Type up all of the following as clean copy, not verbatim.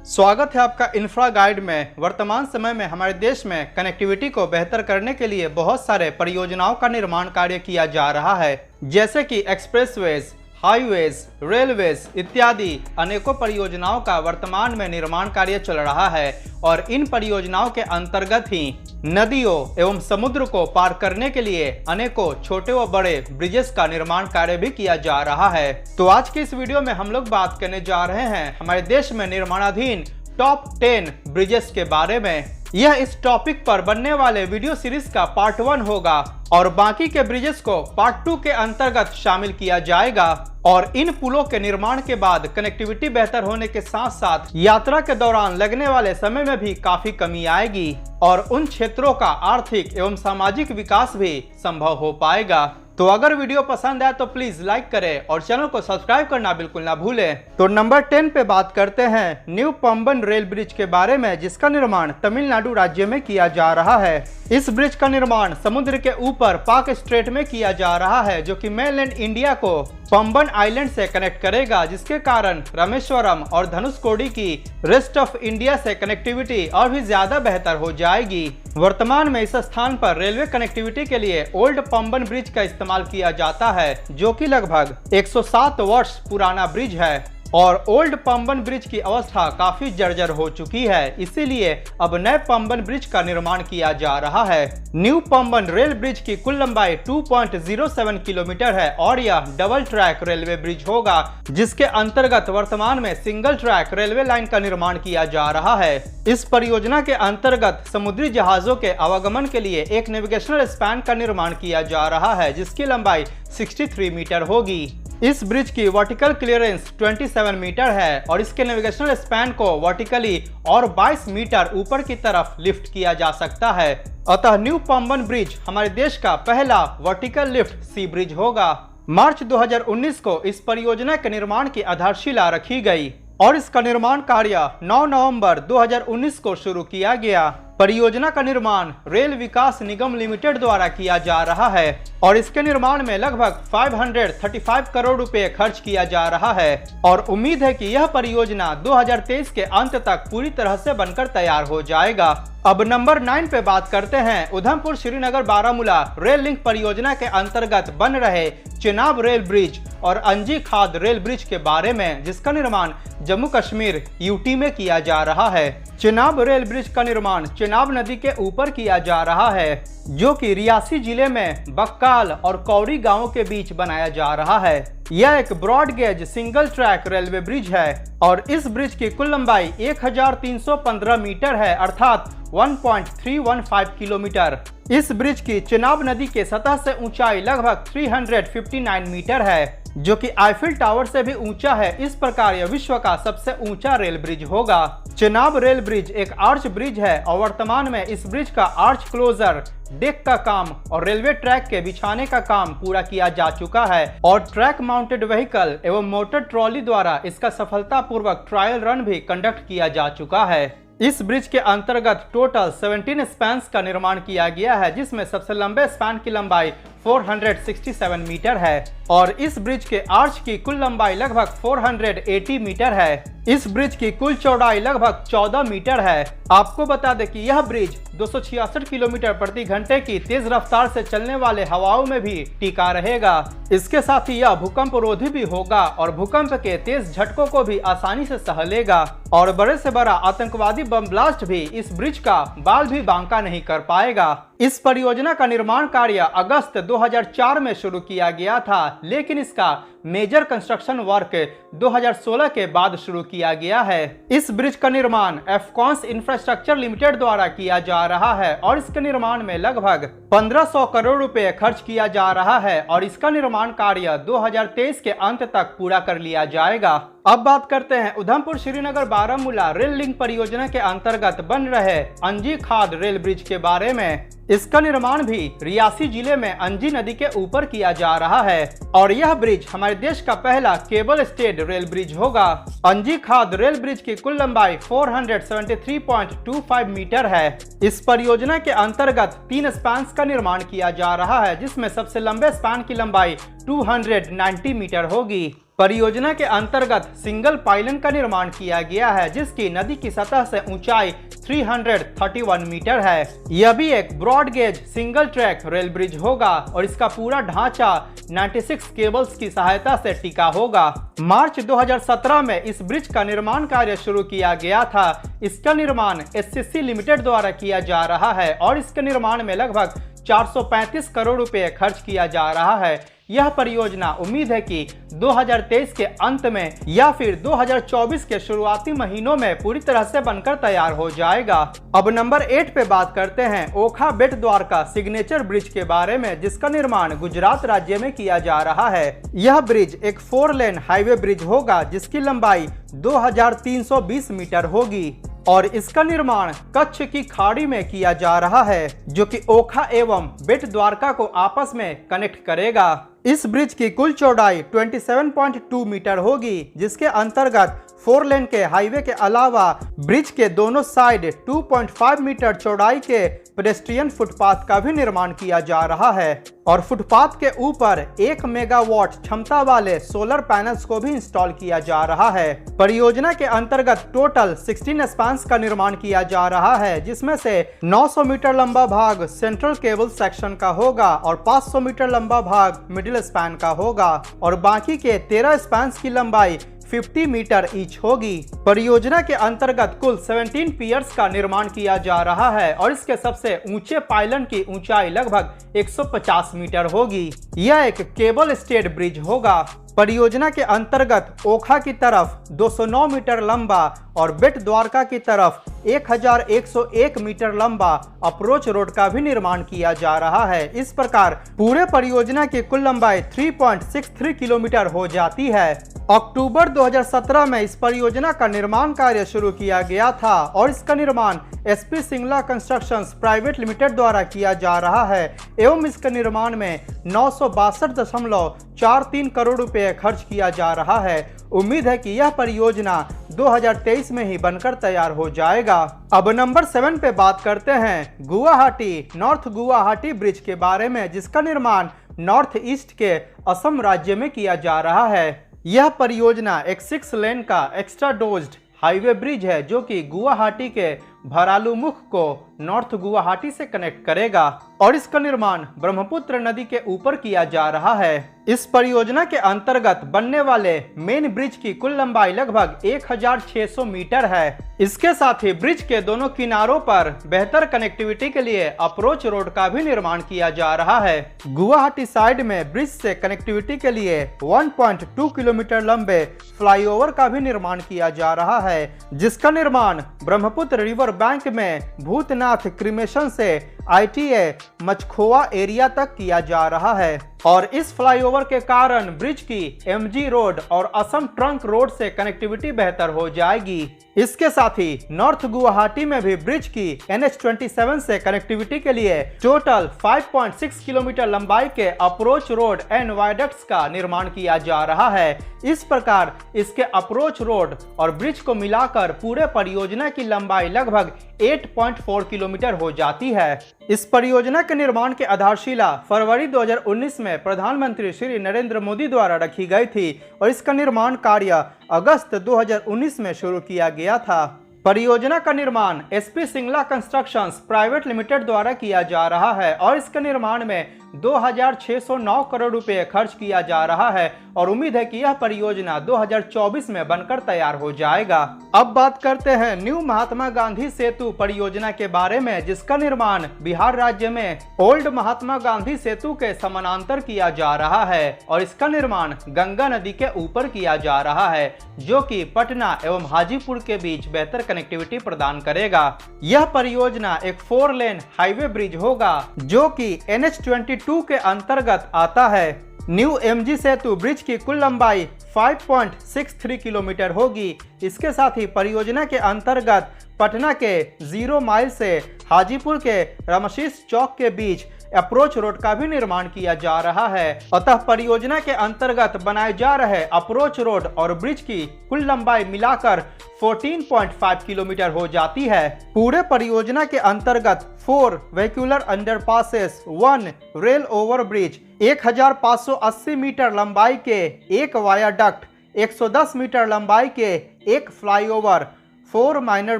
स्वागत है आपका इंफ्रा गाइड में। वर्तमान समय में हमारे देश में कनेक्टिविटी को बेहतर करने के लिए बहुत सारे परियोजनाओं का निर्माण कार्य किया जा रहा है, जैसे कि एक्सप्रेसवेज, हाईवेज, रेलवेज इत्यादि अनेकों परियोजनाओं का वर्तमान में निर्माण कार्य चल रहा है और इन परियोजनाओं के अंतर्गत ही नदियों एवं समुद्र को पार करने के लिए अनेकों छोटे व बड़े ब्रिजेस का निर्माण कार्य भी किया जा रहा है। तो आज की इस वीडियो में हम लोग बात करने जा रहे हैं हमारे देश में निर्माणाधीन टॉप 10 ब्रिजेस के बारे में। यह इस टॉपिक पर बनने वाले वीडियो सीरीज का पार्ट 1 होगा और बाकी के ब्रिजेस को पार्ट 2 के अंतर्गत शामिल किया जाएगा। और इन पुलों के निर्माण के बाद कनेक्टिविटी बेहतर होने के साथ साथ यात्रा के दौरान लगने वाले समय में भी काफी कमी आएगी और उन क्षेत्रों का आर्थिक एवं सामाजिक विकास भी संभव हो पाएगा। तो अगर वीडियो पसंद आए तो प्लीज लाइक करें और चैनल को सब्सक्राइब करना बिल्कुल ना भूलें। तो नंबर 10 पे बात करते हैं न्यू पंबन रेल ब्रिज के बारे में, जिसका निर्माण तमिलनाडु राज्य में किया जा रहा है। इस ब्रिज का निर्माण समुद्र के ऊपर पाक स्ट्रेट में किया जा रहा है, जो कि मेनलैंड इंडिया को पंबन आइलैंड से कनेक्ट करेगा, जिसके कारण रामेश्वरम और धनुषकोडी की रेस्ट ऑफ इंडिया से कनेक्टिविटी और भी ज्यादा बेहतर हो जाएगी। वर्तमान में इस स्थान पर रेलवे कनेक्टिविटी के लिए ओल्ड पंबन ब्रिज का इस्तेमाल किया जाता है, जो कि लगभग 107 वर्ष पुराना ब्रिज है और ओल्ड पंबन ब्रिज की अवस्था काफी जर्जर हो चुकी है, इसीलिए अब नए पंबन ब्रिज का निर्माण किया जा रहा है। न्यू पंबन रेल ब्रिज की कुल लंबाई 2.07 किलोमीटर है और यह डबल ट्रैक रेलवे ब्रिज होगा, जिसके अंतर्गत वर्तमान में सिंगल ट्रैक रेलवे लाइन का निर्माण किया जा रहा है। इस परियोजना के अंतर्गत समुद्री जहाजों के आवागमन के लिए एक नेविगेशनल स्पैन का निर्माण किया जा रहा है, जिसकी लंबाई 63 मीटर होगी। इस ब्रिज की वर्टिकल क्लियरेंस 27 मीटर है और इसके नेविगेशनल स्पैन को वर्टिकली और 22 मीटर ऊपर की तरफ लिफ्ट किया जा सकता है। अतः न्यू पंबन ब्रिज हमारे देश का पहला वर्टिकल लिफ्ट सी ब्रिज होगा। मार्च 2019 को इस परियोजना के निर्माण की आधारशिला रखी गई और इसका निर्माण कार्य 9 नवंबर 2019 को शुरू किया गया। परियोजना का निर्माण रेल विकास निगम लिमिटेड द्वारा किया जा रहा है और इसके निर्माण में लगभग 535 करोड़ रुपए खर्च किया जा रहा है और उम्मीद है कि यह परियोजना 2023 के अंत तक पूरी तरह से बनकर तैयार हो जाएगा। अब नंबर 9 पे बात करते हैं उधमपुर श्रीनगर बारामूला रेल लिंक परियोजना के अंतर्गत बन रहे चेनाब रेल ब्रिज और अंजी खाद रेल ब्रिज के बारे में, जिसका निर्माण जम्मू कश्मीर यूटी में किया जा रहा है। चेनाब रेल ब्रिज का निर्माण चेनाब नदी के ऊपर किया जा रहा है, जो कि रियासी जिले में बक्काल और कौड़ी गांवों के बीच बनाया जा रहा है। यह एक broad gauge single track railway bridge है और इस ब्रिज की कुल लंबाई 1315 मीटर है, अर्थात 1.315 किलोमीटर। इस ब्रिज की चेनाब नदी के सतह से ऊंचाई लगभग 359 मीटर है, जो कि आईफिल टावर से भी ऊंचा है। इस प्रकार यह विश्व का सबसे ऊंचा रेल ब्रिज होगा। चेनाब रेल ब्रिज एक आर्च ब्रिज है और वर्तमान में इस ब्रिज का आर्च क्लोजर, डेक का काम और रेलवे ट्रैक के बिछाने का काम पूरा किया जा चुका है और ट्रैक माउंटेड व्हीकल एवं मोटर ट्रॉली द्वारा इसका सफलतापूर्वक ट्रायल रन भी कंडक्ट किया जा चुका है। इस ब्रिज के अंतर्गत टोटल 17 स्पैन्स का निर्माण किया गया है, जिसमें सबसे लंबे स्पैन की लंबाई 467 मीटर है और इस ब्रिज के आर्च की कुल लंबाई लगभग 480 मीटर है। इस ब्रिज की कुल चौड़ाई लगभग 14 मीटर है। आपको बता दें कि यह ब्रिज 266 किलोमीटर प्रति घंटे की तेज रफ्तार से चलने वाले हवाओं में भी टिका रहेगा। इसके साथ ही यह भूकंप रोधी भी होगा और भूकंप के तेज झटकों को भी आसानी से सह लेगा और बड़े से बड़ा आतंकवादी बम ब्लास्ट भी इस ब्रिज का बाल भी बांका नहीं कर पाएगा। इस परियोजना का निर्माण कार्य अगस्त 2004 में शुरू किया गया था, लेकिन इसका मेजर कंस्ट्रक्शन वर्क 2016 के बाद शुरू किया गया है। इस ब्रिज का निर्माण एफकॉन्स इंफ्रास्ट्रक्चर लिमिटेड द्वारा किया जा रहा है और इसके निर्माण में लगभग 1500 करोड़ रुपए खर्च किया जा रहा है और इसका निर्माण कार्य 2023 के अंत तक पूरा कर लिया जाएगा। अब बात करते हैं उधमपुर श्रीनगर बारामूला रेल लिंक परियोजना के अंतर्गत बन रहे अंजी खाद रेल ब्रिज के बारे में। इसका निर्माण भी रियासी जिले में अंजी नदी के ऊपर किया जा रहा है और यह ब्रिज हमारे देश का पहला केबल स्टेड रेल ब्रिज होगा। अंजी खाद रेल ब्रिज की कुल लंबाई 473.25 मीटर है। इस परियोजना के अंतर्गत 3 स्पैन्स का निर्माण किया जा रहा है, जिसमें सबसे लंबे स्पैन की लंबाई 290 मीटर होगी। परियोजना के अंतर्गत सिंगल पाइलन का निर्माण किया गया है, जिसकी नदी की सतह से ऊंचाई 331 मीटर है। यह भी एक broad gauge single track rail bridge होगा और इसका पूरा ढांचा 96 केबल्स की सहायता से टिका होगा। मार्च 2017 में इस ब्रिज का निर्माण कार्य शुरू किया गया था। इसका निर्माण एससीसी लिमिटेड द्वारा किया जा रहा है और इसके निर्माण में लगभग 435 करोड़ रुपए खर्च किया जा रहा है। यह परियोजना उम्मीद है कि 2023 के अंत में या फिर 2024 के शुरुआती महीनों में पूरी तरह से बनकर तैयार हो जाएगा। अब नंबर 8 पे बात करते हैं ओखा बेट द्वारका सिग्नेचर ब्रिज के बारे में, जिसका निर्माण गुजरात राज्य में किया जा रहा है। यह ब्रिज एक 4 लेन हाईवे ब्रिज होगा जिसकी लंबाई 2320 मीटर होगी और इसका निर्माण कच्छ की खाड़ी में किया जा रहा है, जो कि ओखा एवं बेट द्वारका को आपस में कनेक्ट करेगा। इस ब्रिज की कुल चौड़ाई 27.2 मीटर होगी, जिसके अंतर्गत 4 लेन के हाईवे के अलावा ब्रिज के दोनों साइड 2.5 मीटर चौड़ाई के पेडेस्ट्रियन फुटपाथ का भी निर्माण किया जा रहा है और फुटपाथ के ऊपर 1 मेगावाट क्षमता वाले सोलर पैनल्स को भी इंस्टॉल किया जा रहा है। परियोजना के अंतर्गत टोटल 16 स्पैन्स का निर्माण किया जा रहा है, जिसमें से 900 मीटर लंबा भाग सेंट्रल केबल सेक्शन का होगा और 500 मीटर लंबा भाग मिडिल स्पैन का होगा और बाकी के 13 स्पैन्स की लंबाई 50 मीटर ईच होगी। परियोजना के अंतर्गत कुल 17 पियर्स का निर्माण किया जा रहा है और इसके सबसे ऊंचे पाइलन की ऊंचाई लगभग 150 मीटर होगी। यह एक केबल स्टेड ब्रिज होगा। परियोजना के अंतर्गत ओखा की तरफ 209 मीटर लंबा और बेट द्वारका की तरफ 1101 मीटर लंबा अप्रोच रोड का भी निर्माण किया जा रहा है। इस प्रकार पूरे परियोजना की कुल लंबाई 3.63 किलोमीटर हो जाती है। अक्टूबर 2017 में इस परियोजना का निर्माण कार्य शुरू किया गया था और इसका निर्माण SP Singla constructions private limited द्वारा किया जा रहा है एवं इसके निर्माण में 962.43 करोड़ रुपए खर्च किया जा रहा है। उम्मीद है कि यह परियोजना 2023 में ही बनकर तैयार हो जाएगा। अब नंबर 7 पे बात करते हैं गुवाहाटी नॉर्थ गुवाहाटी ब्रिज के बारे में, जिसका निर्माण नॉर्थ ईस्ट के असम राज्य में किया जा रहा है। यह परियोजना एक 6 लेन का एक्स्ट्रा डोज्ड हाईवे ब्रिज है, जो कि गुवाहाटी के भरालुमुख को नॉर्थ गुवाहाटी से कनेक्ट करेगा और इसका निर्माण ब्रह्मपुत्र नदी के ऊपर किया जा रहा है। इस परियोजना के अंतर्गत बनने वाले मेन ब्रिज की कुल लंबाई लगभग 1600 मीटर है। इसके साथ ही ब्रिज के दोनों किनारों पर बेहतर कनेक्टिविटी के लिए अप्रोच रोड का भी निर्माण किया जा रहा है। गुवाहाटी साइड में ब्रिज से कनेक्टिविटी के लिए 1.2 किलोमीटर लंबे फ्लाईओवर का भी निर्माण किया जा रहा है, जिसका निर्माण ब्रह्मपुत्र रिवर बैंक में भूतनाथ क्रिमेशन से ITA मचखोवा एरिया तक किया जा रहा है और इस फ्लाईओवर के कारण ब्रिज की MG रोड और असम ट्रंक रोड से कनेक्टिविटी बेहतर हो जाएगी। इसके साथ ही नॉर्थ गुवाहाटी में भी ब्रिज की NH27 से कनेक्टिविटी के लिए टोटल 5.6 किलोमीटर लंबाई के अप्रोच रोड एंड वायडक्ट्स का निर्माण किया जा रहा है। इस प्रकार इसके अप्रोच रोड और ब्रिज को मिलाकर पूरे परियोजना की लंबाई लगभग 8.4 किलोमीटर हो जाती है। इस परियोजना के निर्माण की आधारशिला फरवरी 2019 में प्रधानमंत्री श्री नरेंद्र मोदी द्वारा रखी गई थी और इसका निर्माण कार्य अगस्त 2019 में शुरू किया गया था। परियोजना का निर्माण SP Singla constructions private limited द्वारा किया जा रहा है और इसके निर्माण में 2609 करोड़ रुपए खर्च किया जा रहा है और उम्मीद है कि यह परियोजना 2024 में बनकर तैयार हो जाएगा। अब बात करते हैं न्यू महात्मा गांधी सेतु परियोजना के बारे में, जिसका निर्माण बिहार राज्य में ओल्ड महात्मा गांधी सेतु के समानांतर किया जा रहा है और इसका निर्माण गंगा नदी के ऊपर किया जा रहा है, जो कि पटना एवं हाजीपुर के बीच बेहतर कनेक्टिविटी प्रदान करेगा। यह परियोजना एक 4 लेन हाईवे ब्रिज होगा, जो कि NH22 के अंतर्गत आता है। न्यू MG सेतु ब्रिज की कुल लंबाई 5.63 किलोमीटर होगी। इसके साथ ही परियोजना के अंतर्गत पटना के 0 माइल से हाजीपुर के रामशीष चौक के बीच अप्रोच रोड का भी निर्माण किया जा रहा है। अतः परियोजना के अंतर्गत बनाए जा रहे अप्रोच रोड और ब्रिज की कुल लंबाई मिलाकर 14.5 किलोमीटर हो जाती है। पूरे परियोजना के अंतर्गत 4 vehicular underpasses, 1 rail over bridge, 1580 metre लंबाई के एक वायाडक्ट, 110 मीटर लंबाई के एक फ्लाईओवर, 4 माइनर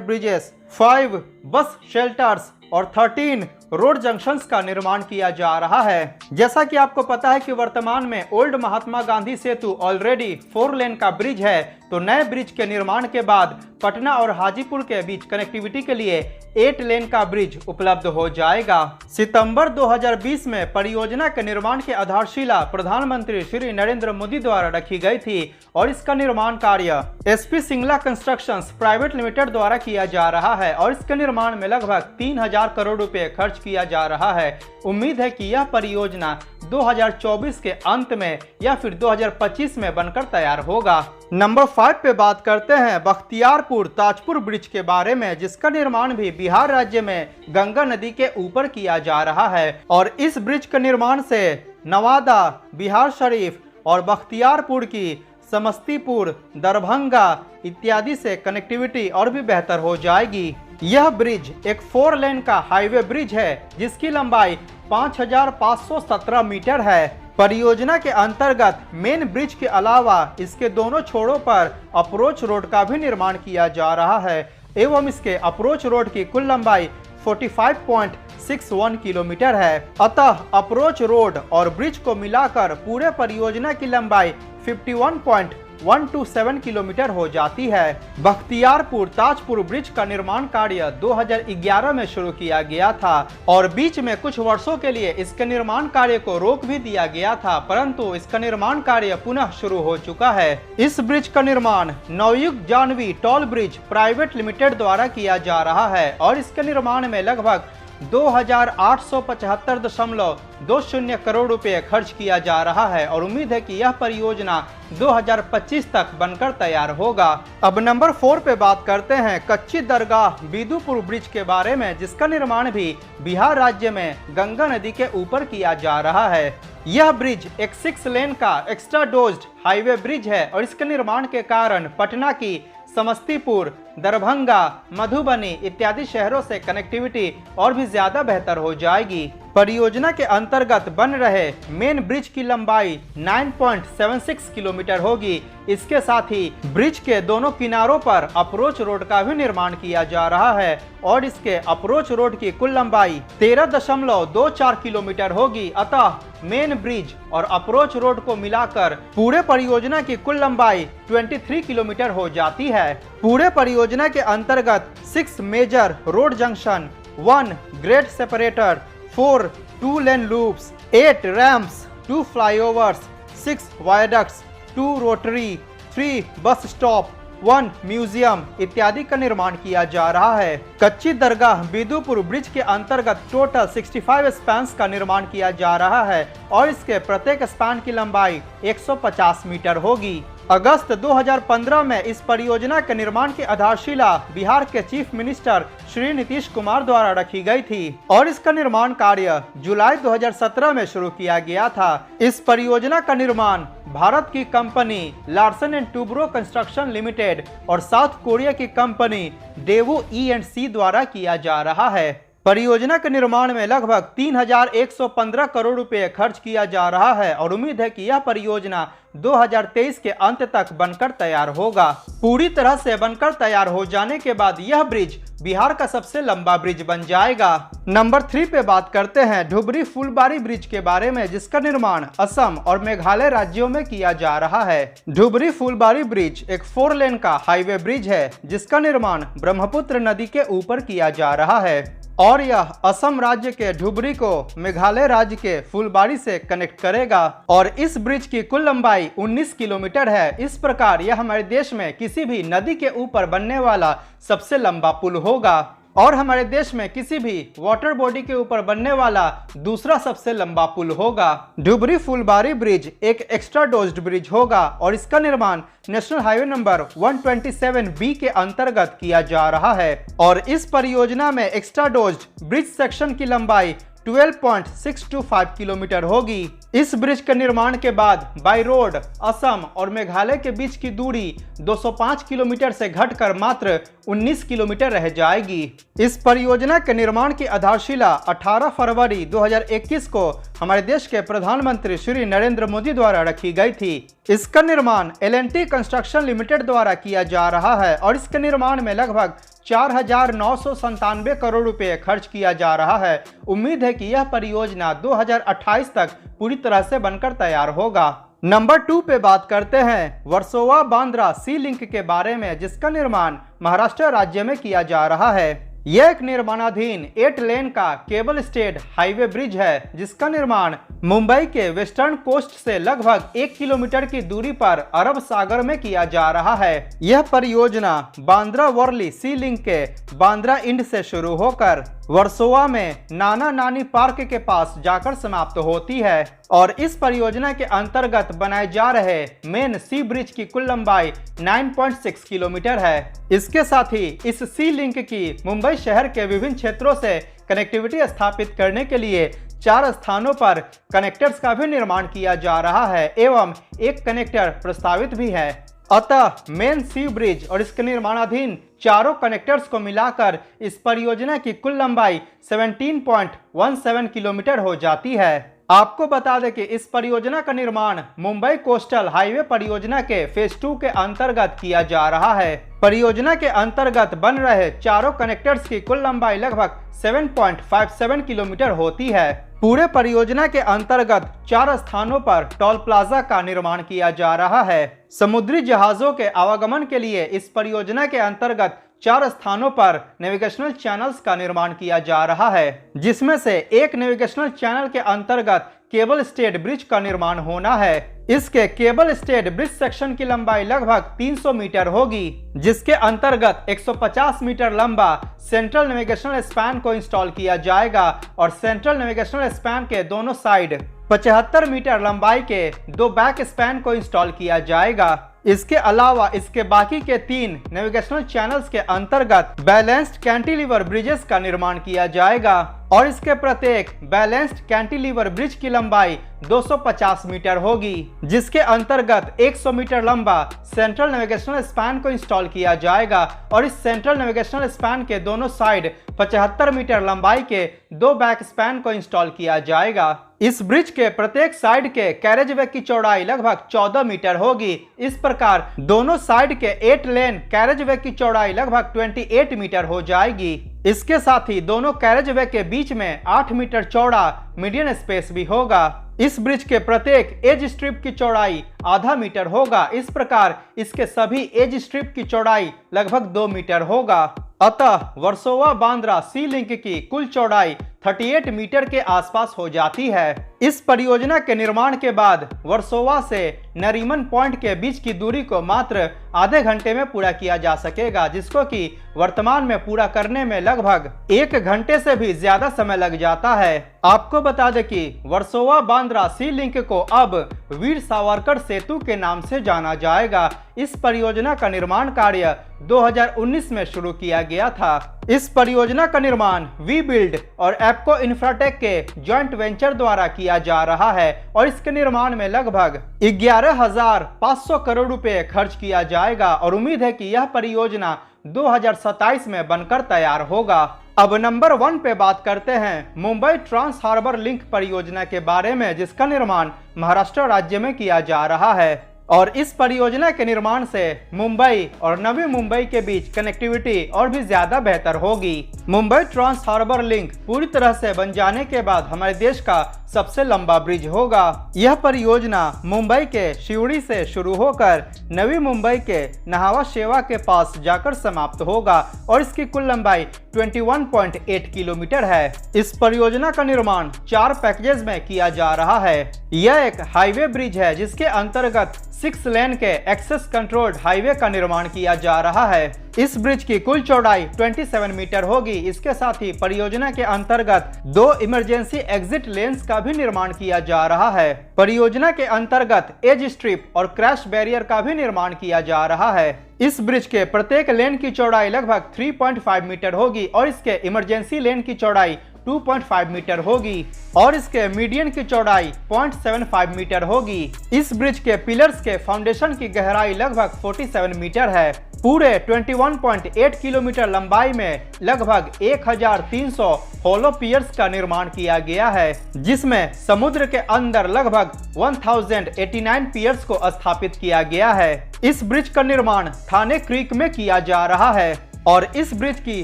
ब्रिजेस, 5 बस शेल्टर्स और 13 रोड जंक्शंस का निर्माण किया जा रहा है। जैसा कि आपको पता है कि वर्तमान में ओल्ड महात्मा गांधी सेतु ऑलरेडी 4 लेन का ब्रिज है, तो नए ब्रिज के निर्माण के बाद पटना और हाजीपुर के बीच कनेक्टिविटी के लिए 8 लेन का ब्रिज उपलब्ध हो जाएगा। सितंबर 2020 में परियोजना के निर्माण की आधारशिला प्रधानमंत्री श्री नरेंद्र मोदी द्वारा रखी गई थी और इसका निर्माण कार्य SP Singla constructions private limited द्वारा किया जा रहा है और इसके निर्माण में लगभग 3000 करोड़ रुपए खर्च किया जा रहा है। उम्मीद है कि यह परियोजना 2024 के अंत में या फिर 2025 में बनकर तैयार होगा। नंबर 5 पे बात करते हैं बख्तियारपुर ताजपुर ब्रिज के बारे में, जिसका निर्माण भी बिहार राज्य में गंगा नदी के ऊपर किया जा रहा है और इस ब्रिज के निर्माण से नवादा, बिहार शरीफ और बख्तियारपुर की समस्तीपुर, दरभंगा इत्यादि से कनेक्टिविटी और भी बेहतर हो जाएगी। यह ब्रिज एक 4 लेन का हाईवे ब्रिज है जिसकी लंबाई 5517 मीटर है। परियोजना के अंतर्गत मेन ब्रिज के अलावा इसके दोनों छोरों पर अप्रोच रोड का भी निर्माण किया जा रहा है एवं इसके अप्रोच रोड की कुल लंबाई 45.61 किलोमीटर है। अतः अप्रोच रोड और ब्रिज को मिलाकर पूरे परियोजना की लंबाई 51.127 किलोमीटर हो जाती है। बख्तियारपुर ताजपुर ब्रिज का निर्माण कार्य 2011 में शुरू किया गया था और बीच में कुछ वर्षों के लिए इसके निर्माण कार्य को रोक भी दिया गया था, परंतु इसका निर्माण कार्य पुनः शुरू हो चुका है। इस ब्रिज का निर्माण Navayuga Jahnavi toll bridge private limited द्वारा किया जा रहा है और इसके निर्माण में लगभग 2875.20 करोड़ रुपए खर्च किया जा रहा है और उम्मीद है कि यह परियोजना 2025 तक बनकर तैयार होगा। अब नंबर 4 पे बात करते हैं कच्ची दरगाह बिदुपुर ब्रिज के बारे में, जिसका निर्माण भी बिहार राज्य में गंगा नदी के ऊपर किया जा रहा है। यह ब्रिज एक 6 लेन का एक्स्ट्रा डोज्ड हाईवे ब्रिज है और इसके निर्माण के कारण पटना की समस्तीपुर, दरभंगा, मधुबनी इत्यादि शहरों से कनेक्टिविटी और भी ज्यादा बेहतर हो जाएगी। परियोजना के अंतर्गत बन रहे मेन ब्रिज की लंबाई 9.76 किलोमीटर होगी। इसके साथ ही ब्रिज के दोनों किनारों पर अप्रोच रोड का भी निर्माण किया जा रहा है और इसके अप्रोच रोड की कुल लंबाई 13.24 किलोमीटर होगी। अतः मेन ब्रिज और अप्रोच रोड को मिलाकर पूरे परियोजना की कुल लंबाई 23 किलोमीटर हो जाती है। पूरे परियोजना के अंतर्गत 6 major road junction, 1 grade separator, 4 2 lane loops, 8 ramps, 2 flyovers, 6 viaducts, 2 rotary, 3 bus stop, 1 museum इत्यादि का निर्माण किया जा रहा है। कच्ची दरगाह बिदुपुर ब्रिज के अंतर्गत टोटल 65 स्पैन्स का निर्माण किया जा रहा है और इसके प्रत्येक स्पैन की लंबाई 150 मीटर होगी। अगस्त 2015 में इस परियोजना के निर्माण की आधारशिला बिहार के चीफ मिनिस्टर श्री नीतीश कुमार द्वारा रखी गई थी और इसका निर्माण कार्य जुलाई 2017 में शुरू किया गया था। इस परियोजना का निर्माण भारत की company Larsen and Toubro construction limited और साउथ कोरिया की कंपनी डेवो E&C द्वारा किया जा रहा है। परियोजना के निर्माण में लगभग 3115 करोड़ रुपए खर्च किया जा रहा है और उम्मीद है कि यह परियोजना 2023 के अंत तक बनकर तैयार होगा। पूरी तरह से बनकर तैयार हो जाने के बाद यह ब्रिज बिहार का सबसे लंबा ब्रिज बन जाएगा। नंबर 3 पे बात करते हैं धुबरी फुलबारी ब्रिज के बारे में, जिसका निर्माण असम और मेघालय राज्यों में किया जा रहा है। धुबरी फुलबारी ब्रिज एक 4 लेन का हाईवे ब्रिज है जिसका निर्माण ब्रह्मपुत्र नदी के ऊपर किया जा रहा है और यह असम राज्य के धुबरी को मेघालय राज्य के फुलबारी से कनेक्ट करेगा और इस ब्रिज की कुल लंबाई 19 किलोमीटर है। इस प्रकार यह हमारे देश में किसी भी नदी के ऊपर बनने वाला सबसे लंबा पुल होगा और हमारे देश में किसी भी वाटर बॉडी के ऊपर बनने वाला दूसरा सबसे लंबा पुल होगा। धुबरी फुलबारी ब्रिज एक एक्स्ट्रा डोज्ड ब्रिज होगा और इसका निर्माण नेशनल हाईवे नंबर 127B के अंतर्गत किया जा रहा है और इस परियोजना में एक्स्ट्रा डोज्ड ब्रिज सेक्शन की लंबाई 12.625 किलोमीटर होगी। इस ब्रिज के निर्माण के बाद बाई रोड असम और मेघालय के बीच की दूरी 205 किलोमीटर से घटकर मात्र 19 किलोमीटर रह जाएगी। इस परियोजना के निर्माण की आधारशिला 18 फरवरी 2021 को हमारे देश के प्रधानमंत्री श्री नरेंद्र मोदी द्वारा रखी गई थी। इसका निर्माण L&T कंस्ट्रक्शन लिमिटेड द्वारा किया जा रहा है और इसके निर्माण में लगभग 4,997 करोड़ रुपए खर्च किया जा रहा है। उम्मीद है कि यह परियोजना 2028 तक पूरी तरह से बनकर तैयार होगा। नंबर 2 पे बात करते हैं वर्सोवा बांद्रा सी लिंक के बारे में, जिसका निर्माण महाराष्ट्र राज्य में किया जा रहा है। यह एक निर्माणाधीन 8 लेन का केबल स्टेड हाईवे ब्रिज है, जिसका निर्माण मुंबई के वेस्टर्न कोस्ट से लगभग 1 किलोमीटर की दूरी पर अरब सागर में किया जा रहा है। यह परियोजना बांद्रा वर्ली सी लिंक के बांद्रा इंड से शुरू होकर वर्सोवा में नाना नानी पार्क के पास जाकर समाप्त होती है और इस परियोजना के अंतर्गत बनाए जा रहे मेन सी ब्रिज की कुल लंबाई 9.6 किलोमीटर है। इसके साथ ही इस सी लिंक की मुंबई शहर के विभिन्न क्षेत्रों से कनेक्टिविटी स्थापित करने के लिए 4 स्थानों पर कनेक्टर्स का भी निर्माण किया जा रहा है एवं एक कनेक्टर प्रस्तावित भी है। अतः मेन सी ब्रिज और इसके निर्माणाधीन चारों कनेक्टर्स को मिलाकर इस परियोजना की कुल लंबाई 17.17 किलोमीटर हो जाती है। आपको बता दें कि इस परियोजना का निर्माण मुंबई कोस्टल हाईवे परियोजना के फेज 2 के अंतर्गत किया जा रहा है। परियोजना के अंतर्गत बन रहे चारों कनेक्टर्स की कुल लंबाई लगभग 7.57 किलोमीटर होती है। पूरे परियोजना के अंतर्गत 4 स्थानों पर टोल प्लाजा का निर्माण किया जा रहा है। समुद्री जहाजों के आवागमन के लिए इस परियोजना के अंतर्गत 4 स्थानों पर नेविगेशनल चैनल्स का निर्माण किया जा रहा है, जिसमें से एक नेविगेशनल चैनल के अंतर्गत केबल स्टेड ब्रिज का निर्माण होना है। इसके केबल स्टेड ब्रिज सेक्शन की लंबाई लगभग 300 मीटर होगी, जिसके अंतर्गत 150 मीटर लंबा सेंट्रल नेविगेशनल स्पैन को इंस्टॉल किया जाएगा और सेंट्रल नेविगेशनल स्पैन के दोनों साइड 75 मीटर लंबाई के 2 बैक स्पैन को इंस्टॉल किया जाएगा। इसके अलावा इसके बाकी के 3 नेविगेशनल चैनल्स के अंतर्गत बैलेंस्ड कैंटिलीवर ब्रिजेस का निर्माण किया जाएगा और इसके प्रत्येक बैलेंस्ड कैंटिलीवर ब्रिज की लंबाई 250 मीटर होगी, जिसके अंतर्गत 100 मीटर लंबा सेंट्रल नेविगेशनल स्पैन को इंस्टॉल किया जाएगा और इस सेंट्रल नेविगेशनल स्पैन के दोनों साइड 75 मीटर लंबाई के 2 बैक स्पैन को इंस्टॉल किया जाएगा। इस ब्रिज के प्रत्येक साइड के कैरेजवे की चौड़ाई लगभग 14 मीटर होगी। इस प्रकार दोनों साइड के 8 लेन कैरेजवे की चौड़ाई लगभग 28 मीटर हो जाएगी। इसके साथ ही दोनों कैरेजवे के बीच में 8 मीटर चौड़ा मीडियन स्पेस भी होगा। इस ब्रिज के प्रत्येक एज स्ट्रिप की चौड़ाई आधा मीटर होगा। इस प्रकार इसके सभी एज स्ट्रिप की चौड़ाई लगभग 2 मीटर होगा। अतः वर्सोवा बांद्रा सी लिंक की कुल चौड़ाई 38 मीटर के आसपास हो जाती है। इस परियोजना के निर्माण के बाद वर्सोवा से नरीमन पॉइंट के बीच की दूरी को मात्र आधे घंटे में पूरा किया जा सकेगा, जिसको कि वर्तमान में पूरा करने में लगभग 1 घंटे से भी ज्यादा समय लग जाता है। आपको बता दें कि वर्सोवा बांद्रा सी लिंक को अब वीर सावरकर सेतु के नाम से जाना जाएगा। इस परियोजना का निर्माण कार्य 2019 में शुरू किया गया था। इस परियोजना का निर्माण वी बिल्ड और एप्को इंफ्राटेक के जॉइंट वेंचर द्वारा किया जा रहा है और इसके निर्माण में लगभग 11,500 करोड़ रुपए खर्च किया जाएगा और उम्मीद है कि यह परियोजना 2027 में बनकर तैयार होगा। अब नंबर 1 पे बात करते हैं मुंबई ट्रांस हार्बर लिंक परियोजना के बारे में, जिसका निर्माण महाराष्ट्र राज्य में किया जा रहा है और इस परियोजना के निर्माण से मुंबई और नवी मुंबई के बीच कनेक्टिविटी और भी ज्यादा बेहतर होगी। मुंबई ट्रांस हार्बर लिंक पूरी तरह से बन जाने के बाद हमारे देश का सबसे लंबा ब्रिज होगा। यह परियोजना मुंबई के शिवड़ी से शुरू होकर नवी मुंबई के नहावा शेवा के पास जाकर समाप्त होगा और इसकी कुल लंबाई 21.8 किलोमीटर है। इस परियोजना का निर्माण 4 पैकेजेस में किया जा रहा है। यह एक हाईवे ब्रिज है जिसके अंतर्गत 6 लेन के एक्सेस कंट्रोल्ड हाईवे का निर्माण किया जा रहा है। इस ब्रिज की कुल चौड़ाई 27 मीटर होगी। इसके साथ ही परियोजना के अंतर्गत 2 इमरजेंसी एग्जिट लेन्स का भी निर्माण किया जा रहा है। परियोजना के अंतर्गत एज स्ट्रिप और क्रैश बैरियर का भी निर्माण किया जा रहा है। इस ब्रिज के प्रत्येक लेन की चौड़ाई लगभग 3.5 मीटर होगी और इसके इमरजेंसी लेन की चौड़ाई 2.5 मीटर होगी और इसके मीडियन की चौड़ाई 0.75 मीटर होगी। इस ब्रिज के पिलर्स के फाउंडेशन की गहराई लगभग 47 मीटर है। पूरे 21.8 किलोमीटर लंबाई में लगभग 1300 होलो पियर्स का निर्माण किया गया है, जिसमें समुद्र के अंदर लगभग 1089 पियर्स को स्थापित किया गया है। इस ब्रिज का निर्माण थाने क्रीक में किया जा रहा है और इस ब्रिज की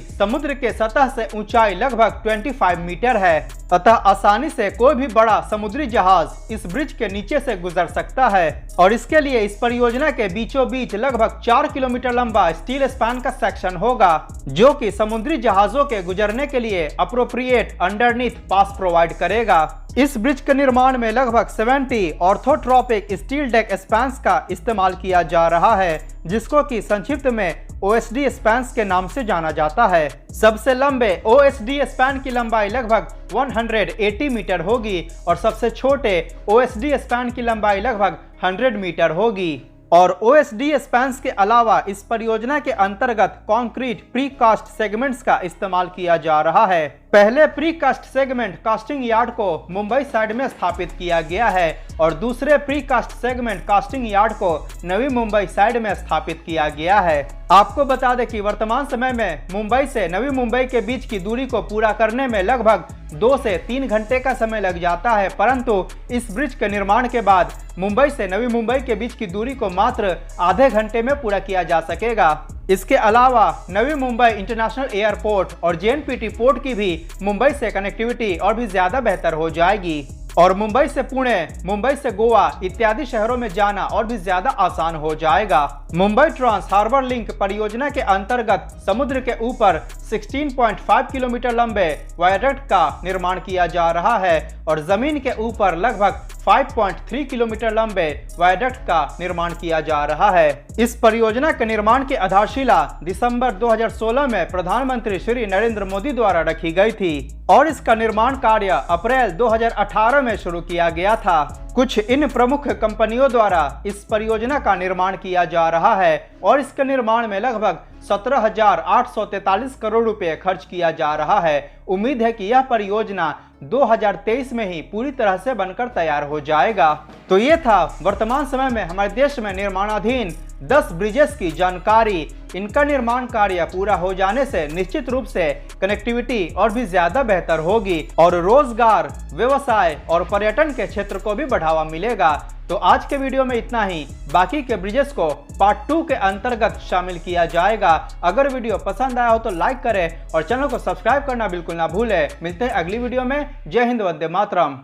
समुद्र के सतह से ऊंचाई लगभग 25 मीटर है, अतः आसानी से कोई भी बड़ा समुद्री जहाज इस ब्रिज के नीचे से गुजर सकता है। और इसके लिए इस परियोजना के बीचों बीच लगभग 4 किलोमीटर लंबा स्टील स्पैन का सेक्शन होगा, जो कि समुद्री जहाजों के गुजरने के लिए अप्रोप्रिएट अंडरनीथ पास प्रोवाइड करेगा। इस ब्रिज के निर्माण में लगभग 70 ऑर्थोट्रोपिक स्टील डेक स्पैन्स का इस्तेमाल किया जा रहा है, जिसको कि संक्षिप्त में OSD स्पैन्स के नाम से जाना जाता है। सबसे लंबे OSD स्पैन की लंबाई लगभग 180 मीटर होगी और सबसे छोटे OSD स्पैन की लंबाई लगभग 100 मीटर होगी। और OSD स्पैन्स के अलावा इस परियोजना के अंतर्गत कंक्रीट प्रीकास्ट सेगमेंट्स का इस्तेमाल किया जा रहा है। पहले प्रीकास्ट सेगमेंट कास्टिंग यार्ड को मुंबई साइड में स्थापित किया गया है और दूसरे प्रीकास्ट सेगमेंट कास्टिंग यार्ड को नवी मुंबई साइड में स्थापित किया गया है। आपको बता दें कि वर्तमान समय में मुंबई से नवी मुंबई के बीच की दूरी को पूरा करने में लगभग 2 से 3 घंटे का समय लग जाता है, परंतु इस ब्रिज के निर्माण के बाद मुंबई से नवी मुंबई के बीच की दूरी को मात्र आधे घंटे में पूरा किया जा सकेगा। इसके अलावा नवी मुंबई इंटरनेशनल एयरपोर्ट और JNPT पोर्ट की भी मुंबई से कनेक्टिविटी और भी ज्यादा बेहतर हो जाएगी और मुंबई से पुणे, मुंबई से गोवा इत्यादि शहरों में जाना और भी ज्यादा आसान हो जाएगा। मुंबई ट्रांस हार्बर लिंक परियोजना के अंतर्गत समुद्र के ऊपर 16.5 किलोमीटर लंबे वायडक्ट का निर्माण किया जा रहा है और जमीन के ऊपर लगभग 5.3 किलोमीटर लंबे वायडक्ट का निर्माण किया जा रहा है। इस परियोजना के निर्माण की आधारशिला दिसंबर 2016 में प्रधानमंत्री श्री नरेंद्र मोदी द्वारा रखी गई थी और इसका निर्माण कार्य अप्रैल 2018 में शुरू किया गया था। कुछ इन प्रमुख कंपनियों द्वारा इस परियोजना का निर्माण किया जा रहा है और इसके निर्माण में लगभग 17,843 करोड़ रुपए खर्च किया जा रहा है। उम्मीद है कि यह परियोजना 2023 में ही पूरी तरह से बनकर तैयार हो जाएगा। तो ये था वर्तमान समय में हमारे देश में निर्माणाधीन 10 ब्रिजेस की जानकारी। इनका निर्माण कार्य पूरा हो जाने से निश्चित रूप से कनेक्टिविटी और भी ज्यादा बेहतर होगी और रोजगार, व्यवसाय और पर्यटन के क्षेत्र को भी बढ़ावा मिलेगा। तो आज के वीडियो में इतना ही। बाकी के ब्रिजेस को पार्ट 2 के अंतर्गत शामिल किया जाएगा। अगर वीडियो पसंद आया हो तो लाइक करें और चैनल को सब्सक्राइब करना बिल्कुल ना भूलें। मिलते हैं अगली वीडियो में। जय हिंद, वंदे मातरम।